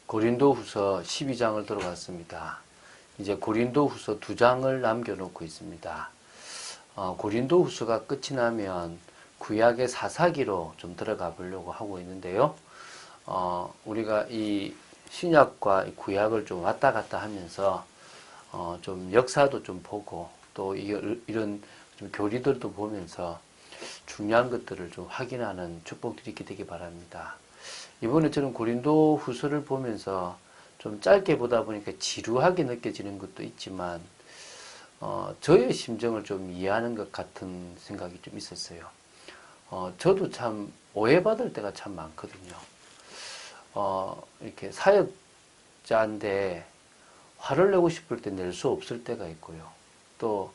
고린도후서 12장을 들어갔습니다. 이제 고린도후서 2장을 남겨놓고 있습니다. 고린도후서가 끝이 나면 구약의 사사기로 좀 들어가 보려고 하고 있는데요. 우리가 이 신약과 이 구약을 좀 왔다 갔다 하면서 좀 역사도 좀 보고 또 이런 좀 교리들도 보면서 중요한 것들을 좀 확인하는 축복들이 있게 되기 바랍니다. 이번에 저는 고린도 후서를 보면서 좀 짧게 보다 보니까 지루하게 느껴지는 것도 있지만 저의 심정을 좀 이해하는 것 같은 생각이 좀 있었어요. 저도 참 오해받을 때가 참 많거든요. 이렇게 사역자인데 화를 내고 싶을 때 낼 수 없을 때가 있고요. 또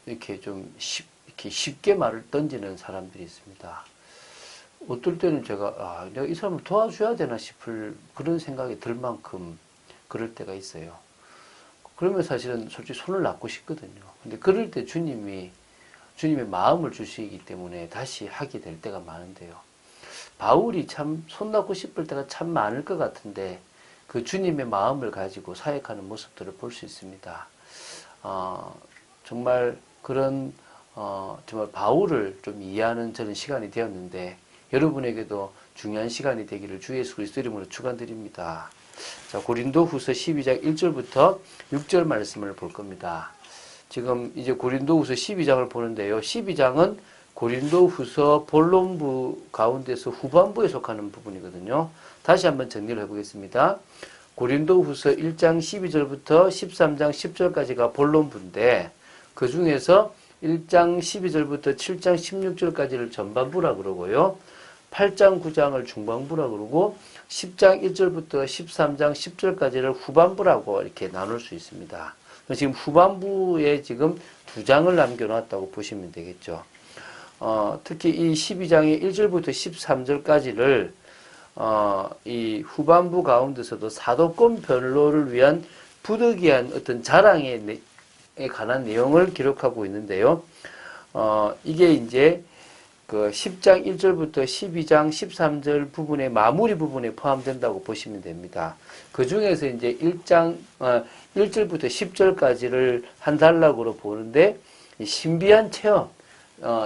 이렇게 좀 이렇게 쉽게 말을 던지는 사람들이 있습니다. 어떨 때는 제가 내가 이 사람을 도와줘야 되나 싶을 그런 생각이 들 만큼 그럴 때가 있어요. 그러면 사실은 솔직히 손을 놨고 싶거든요. 근데 그럴 때 주님의 마음을 주시기 때문에 다시 하게 될 때가 많은데요. 바울이 참 손 놨고 싶을 때가 참 많을 것 같은데 그 주님의 마음을 가지고 사역하는 모습들을 볼 수 있습니다. 정말 그런 정말 바울을 좀 이해하는 저는 시간이 되었는데 여러분에게도 중요한 시간이 되기를 주 예수 그리스도 이름으로 축원드립니다. 자, 고린도후서 12장 1절부터 6절 말씀을 볼 겁니다. 지금 이제 고린도후서 12장을 보는데요. 12장은 고린도후서 본론부 가운데서 후반부에 속하는 부분이거든요. 다시 한번 정리를 해보겠습니다. 고린도후서 1장 12절부터 13장 10절까지가 본론부인데 그 중에서 1장 12절부터 7장 16절까지를 전반부라 그러고요. 8장 9장을 중반부라 그러고 10장 1절부터 13장 10절까지를 후반부라고 이렇게 나눌 수 있습니다. 지금 후반부에 지금 2장을 남겨놨다고 보시면 되겠죠. 특히 이 12장의 1절부터 13절까지를 이 후반부 가운데서도 사도권 변로를 위한 부득이한 어떤 자랑에 관한 내용을 기록하고 있는데요. 이게 이제 그 10장 1절부터 12장 13절 부분의 마무리 부분에 포함된다고 보시면 됩니다. 그 중에서 이제 1절부터 10절까지를 한 단락으로 보는데 신비한 체험,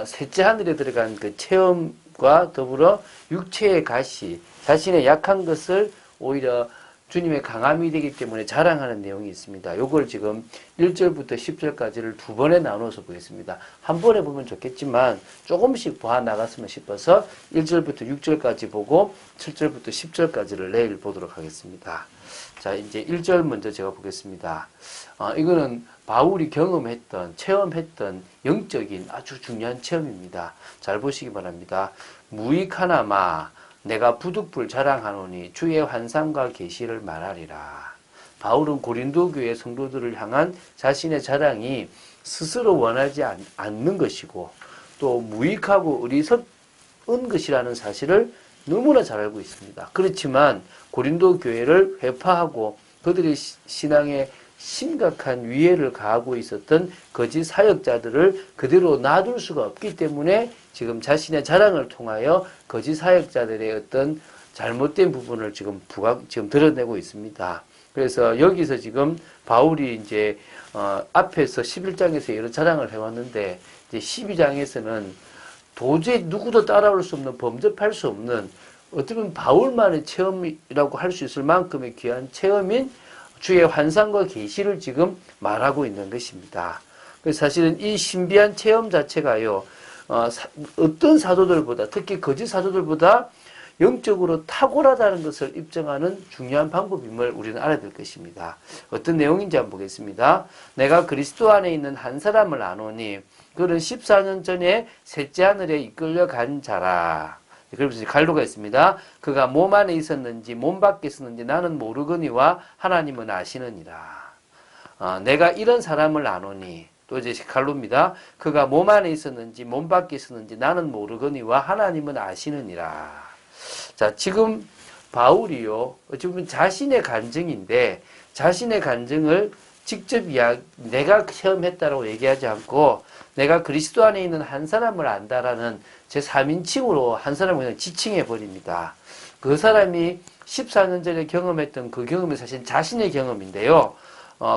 셋째 하늘에 들어간 그 체험과 더불어 육체의 가시, 자신의 약한 것을 오히려 주님의 강함이 되기 때문에 자랑하는 내용이 있습니다. 요걸 지금 1절부터 10절까지를 두 번에 나눠서 보겠습니다. 한 번에 보면 좋겠지만 조금씩 보아 나갔으면 싶어서 1절부터 6절까지 보고 7절부터 10절까지를 내일 보도록 하겠습니다. 자, 이제 1절 먼저 제가 보겠습니다. 이거는 바울이 경험했던, 체험했던 영적인 아주 중요한 체험입니다. 잘 보시기 바랍니다. 무익하나마 내가 부득불 자랑하노니 주의 환상과 계시를 말하리라. 바울은 고린도 교회 성도들을 향한 자신의 자랑이 스스로 원하지 않는 것이고 또 무익하고 어리석은 것이라는 사실을 너무나 잘 알고 있습니다. 그렇지만 고린도 교회를 회파하고 그들의 신앙에 심각한 위해를 가하고 있었던 거짓 사역자들을 그대로 놔둘 수가 없기 때문에 지금 자신의 자랑을 통하여 거짓 사역자들의 어떤 잘못된 부분을 지금 드러내고 있습니다. 그래서 여기서 지금 바울이 이제 앞에서 11장에서 여러 자랑을 해왔는데 이제 12장에서는 도저히 누구도 따라올 수 없는, 범접할 수 없는 어떻게 보면 바울만의 체험이라고 할 수 있을 만큼의 귀한 체험인 주의 환상과 계시를 지금 말하고 있는 것입니다. 그래서 사실은 이 신비한 체험 자체가요, 어떤 사도들보다, 특히 거짓 사도들보다 영적으로 탁월하다는 것을 입증하는 중요한 방법임을 우리는 알아야 될 것입니다. 어떤 내용인지 한번 보겠습니다. 내가 그리스도 안에 있는 한 사람을 아노니 그는 14년 전에 셋째 하늘에 이끌려 간 자라. 그래서 갈로가 있습니다. 그가 몸 안에 있었는지 몸 밖에 있었는지 나는 모르거니와 하나님은 아시느니라. 내가 이런 사람을 아노니 또 이제 갈로입니다. 그가 몸 안에 있었는지 몸 밖에 있었는지 나는 모르거니와 하나님은 아시느니라. 자, 지금 바울이요, 어찌 보면 자신의 간증인데 자신의 간증을 직접 내가 체험했다라고 얘기하지 않고 내가 그리스도 안에 있는 한 사람을 안다라는 제 3인칭으로 한 사람을 그냥 지칭해 버립니다. 그 사람이 14년 전에 경험했던 그 경험이 사실 자신의 경험인데요.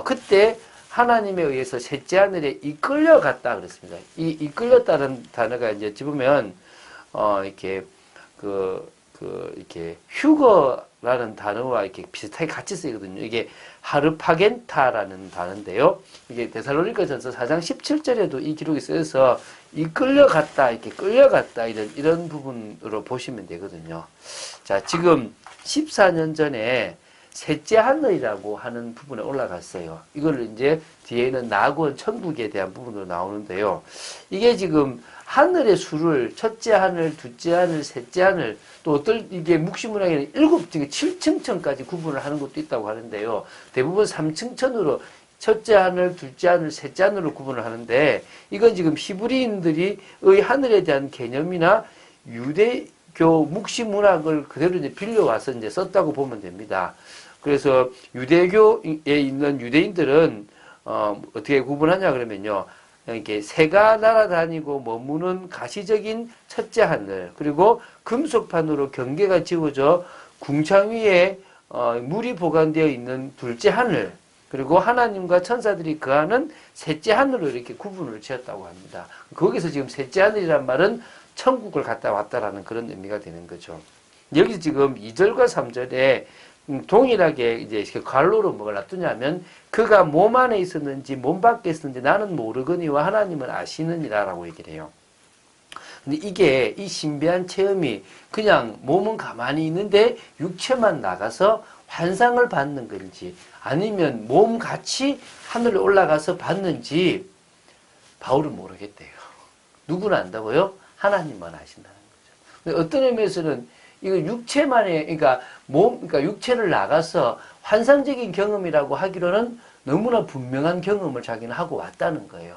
그때 하나님에 의해서 셋째 하늘에 이끌려갔다 그랬습니다. 이 이끌렸다는 단어가 이제 집으면 이렇게 이렇게 휴거라는 단어와 이렇게 비슷하게 같이 쓰이거든요. 이게 하르파겐타라는 단어인데요. 이게 데살로니가전서 4장 17절에도 이 기록이 쓰여서 이끌려갔다, 이렇게 끌려갔다 이런 부분으로 보시면 되거든요. 자, 지금 14년 전에 셋째 하늘이라고 하는 부분에 올라갔어요. 이거를 이제 뒤에는 낙원 천국에 대한 부분으로 나오는데요. 이게 지금 하늘의 수를 첫째 하늘, 둘째 하늘, 셋째 하늘, 또 어떨 이게 묵시문학에는 7층천까지 구분을 하는 것도 있다고 하는데요. 대부분 3층천으로 첫째 하늘, 둘째 하늘, 셋째 하늘로 구분을 하는데 이건 지금 히브리인들의 하늘에 대한 개념이나 유대교 묵시문학을 그대로 이제 빌려와서 이제 썼다고 보면 됩니다. 그래서 유대교에 있는 유대인들은 어떻게 구분하냐 그러면요. 이렇게 새가 날아다니고 머무는 가시적인 첫째 하늘, 그리고 금속판으로 경계가 지어져 궁창 위에 물이 보관되어 있는 둘째 하늘, 그리고 하나님과 천사들이 거하는 셋째 하늘로 이렇게 구분을 지었다고 합니다. 거기서 지금 셋째 하늘이란 말은 천국을 갔다 왔다라는 그런 의미가 되는 거죠. 여기 지금 2절과 3절에 동일하게 이제 갈로로 뭐가 놔두냐면 그가 몸 안에 있었는지 몸 밖에 있었는지 나는 모르거니와 하나님은 아시느니라라고 얘기를 해요. 근데 이게 이 신비한 체험이 그냥 몸은 가만히 있는데 육체만 나가서 환상을 받는 건지 아니면 몸 같이 하늘에 올라가서 봤는지 바울은 모르겠대요. 누구나 안다고요? 하나님만 아신다는 거죠. 어떤 의미에서는 이거 육체만의, 그러니까 그러니까 육체를 나가서 환상적인 경험이라고 하기로는 너무나 분명한 경험을 자기는 하고 왔다는 거예요.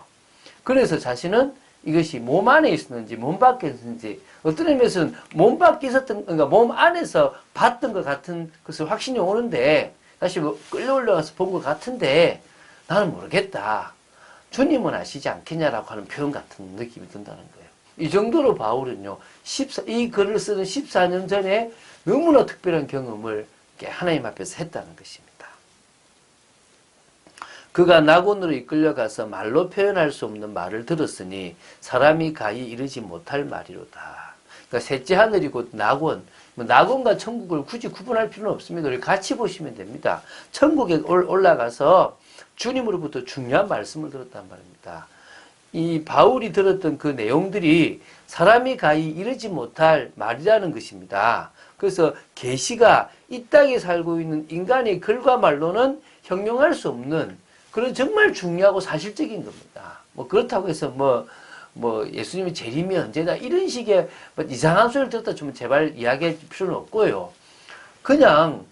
그래서 자신은 이것이 몸 안에 있었는지 몸 밖에 있었는지 어떤 의미에서는 몸 밖에 있었던, 그러니까 몸 안에서 봤던 것 같은 것을 확신이 오는데 다시 뭐 끌려 올라가서 본 것 같은데 나는 모르겠다. 주님은 아시지 않겠냐라고 하는 표현 같은 느낌이 든다는 거예요. 이 정도로 바울은요, 이 글을 쓰는 14년 전에 너무나 특별한 경험을 하나님 앞에서 했다는 것입니다. 그가 낙원으로 이끌려가서 말로 표현할 수 없는 말을 들었으니 사람이 가히 이르지 못할 말이로다. 그러니까 셋째 하늘이 곧 낙원, 낙원과 천국을 굳이 구분할 필요는 없습니다. 우리 같이 보시면 됩니다. 천국에 올라가서 주님으로부터 중요한 말씀을 들었단 말입니다. 이 바울이 들었던 그 내용들이 사람이 가히 이르지 못할 말이라는 것입니다. 그래서 계시가 이 땅에 살고 있는 인간의 글과 말로는 형용할 수 없는 그런 정말 중요하고 사실적인 겁니다. 뭐 그렇다고 해서 뭐 예수님이 재림이 언제다 이런 식의 뭐 이상한 소리를 듣다 좀 제발 이야기할 필요는 없고요. 그냥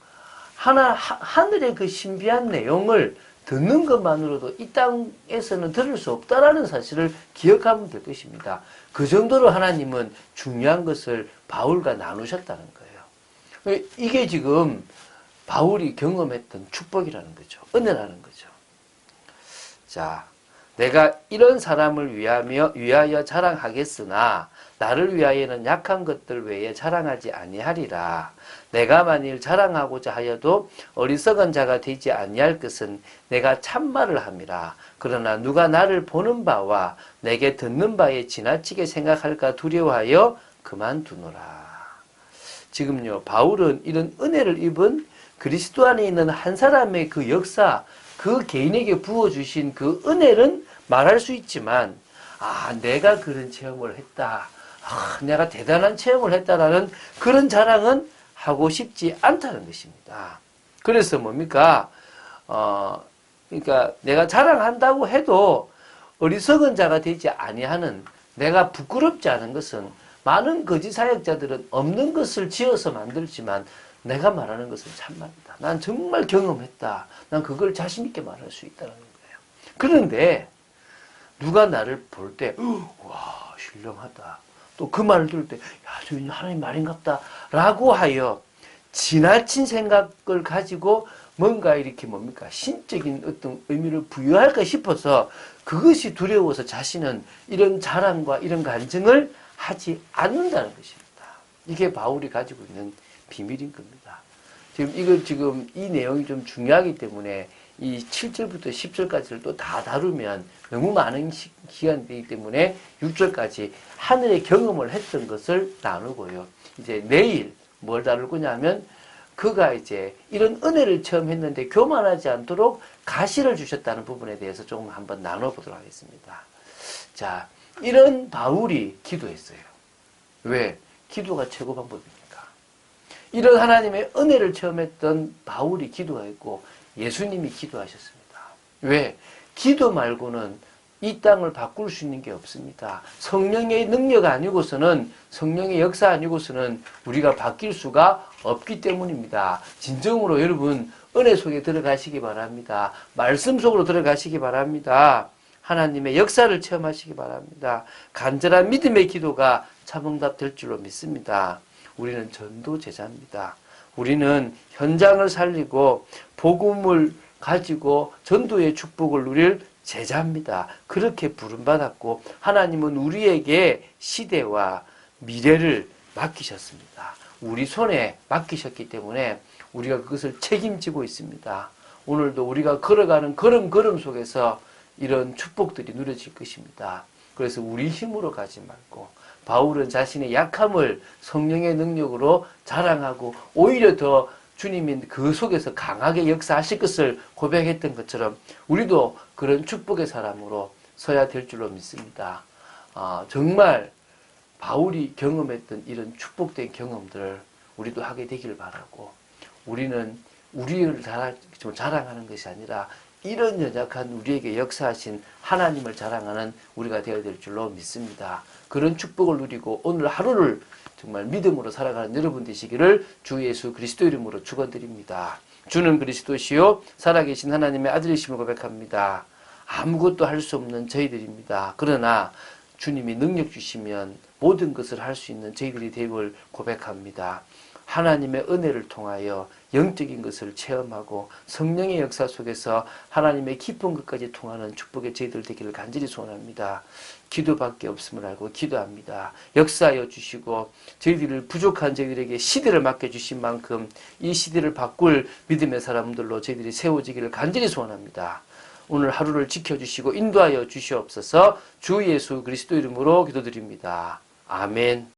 하늘의 그 신비한 내용을 듣는 것만으로도 이 땅에서는 들을 수 없다라는 사실을 기억하면 될 것입니다. 그 정도로 하나님은 중요한 것을 바울과 나누셨다는 거예요. 이게 지금 바울이 경험했던 축복이라는 거죠. 은혜라는 거죠. 자, 내가 이런 사람을 위하여 자랑하겠으나 나를 위하여는 약한 것들 외에 자랑하지 아니하리라. 내가 만일 자랑하고자 하여도 어리석은 자가 되지 아니할 것은 내가 참말을 함이라. 그러나 누가 나를 보는 바와 내게 듣는 바에 지나치게 생각할까 두려워하여 그만두노라. 지금요, 바울은 이런 은혜를 입은 그리스도 안에 있는 한 사람의 그 역사, 그 개인에게 부어주신 그 은혜는 말할 수 있지만, 내가 그런 체험을 했다. 내가 대단한 체험을 했다라는 그런 자랑은 하고 싶지 않다는 것입니다. 그래서 뭡니까? 그러니까 내가 자랑한다고 해도 어리석은 자가 되지 아니하는, 내가 부끄럽지 않은 것은 많은 거짓 사역자들은 없는 것을 지어서 만들지만 내가 말하는 것은 참말이다. 난 정말 경험했다. 난 그걸 자신 있게 말할 수 있다는 거예요. 그런데 누가 나를 볼 때, 와, 신령하다. 또 그 말을 들을 때, 야, 저 하나님 말인갑다. 라고 하여 지나친 생각을 가지고 뭔가 이렇게 뭡니까? 신적인 어떤 의미를 부여할까 싶어서 그것이 두려워서 자신은 이런 자랑과 이런 간증을 하지 않는다는 것입니다. 이게 바울이 가지고 있는 비밀인 겁니다. 지금 이 내용이 좀 중요하기 때문에 이 7절부터 10절까지를 또 다 다루면 너무 많은 기간이 되기 때문에 6절까지 하늘의 경험을 했던 것을 나누고요. 이제 내일 뭘 다룰 거냐면 그가 이제 이런 은혜를 체험했는데 교만하지 않도록 가시를 주셨다는 부분에 대해서 조금 한번 나눠보도록 하겠습니다. 자, 이런 바울이 기도했어요. 왜? 기도가 최고 방법입니까? 이런 하나님의 은혜를 체험했던 바울이 기도했고 예수님이 기도하셨습니다. 왜? 기도 말고는 이 땅을 바꿀 수 있는 게 없습니다. 성령의 능력 아니고서는, 성령의 역사 아니고서는 우리가 바뀔 수가 없기 때문입니다. 진정으로 여러분 은혜 속에 들어가시기 바랍니다. 말씀 속으로 들어가시기 바랍니다. 하나님의 역사를 체험하시기 바랍니다. 간절한 믿음의 기도가 참응답 될 줄로 믿습니다. 우리는 전도 제자입니다. 우리는 현장을 살리고 복음을 가지고 전도의 축복을 누릴 제자입니다. 그렇게 부름받았고 하나님은 우리에게 시대와 미래를 맡기셨습니다. 우리 손에 맡기셨기 때문에 우리가 그것을 책임지고 있습니다. 오늘도 우리가 걸어가는 걸음 속에서 이런 축복들이 누려질 것입니다. 그래서 우리 힘으로 가지 말고 바울은 자신의 약함을 성령의 능력으로 자랑하고 오히려 더 주님이 그 속에서 강하게 역사하실 것을 고백했던 것처럼 우리도 그런 축복의 사람으로 서야 될 줄로 믿습니다. 정말 바울이 경험했던 이런 축복된 경험들을 우리도 하게 되길 바라고 우리는 우리를 자랑하는 것이 아니라 이런 연약한 우리에게 역사하신 하나님을 자랑하는 우리가 되어야 될 줄로 믿습니다. 그런 축복을 누리고 오늘 하루를 정말 믿음으로 살아가는 여러분 되시기를 주 예수 그리스도 이름으로 축원드립니다. 주는 그리스도시요 살아계신 하나님의 아들이심을 고백합니다. 아무것도 할 수 없는 저희들입니다. 그러나 주님이 능력 주시면 모든 것을 할 수 있는 저희들이 됨을 고백합니다. 하나님의 은혜를 통하여 영적인 것을 체험하고 성령의 역사 속에서 하나님의 깊은 것까지 통하는 축복의 저희들 되기를 간절히 소원합니다. 기도밖에 없음을 알고 기도합니다. 역사하여 주시고 저희들을 부족한 저희들에게 시대를 맡겨주신 만큼 이 시대를 바꿀 믿음의 사람들로 저희들이 세워지기를 간절히 소원합니다. 오늘 하루를 지켜주시고 인도하여 주시옵소서. 주 예수 그리스도 이름으로 기도드립니다. 아멘.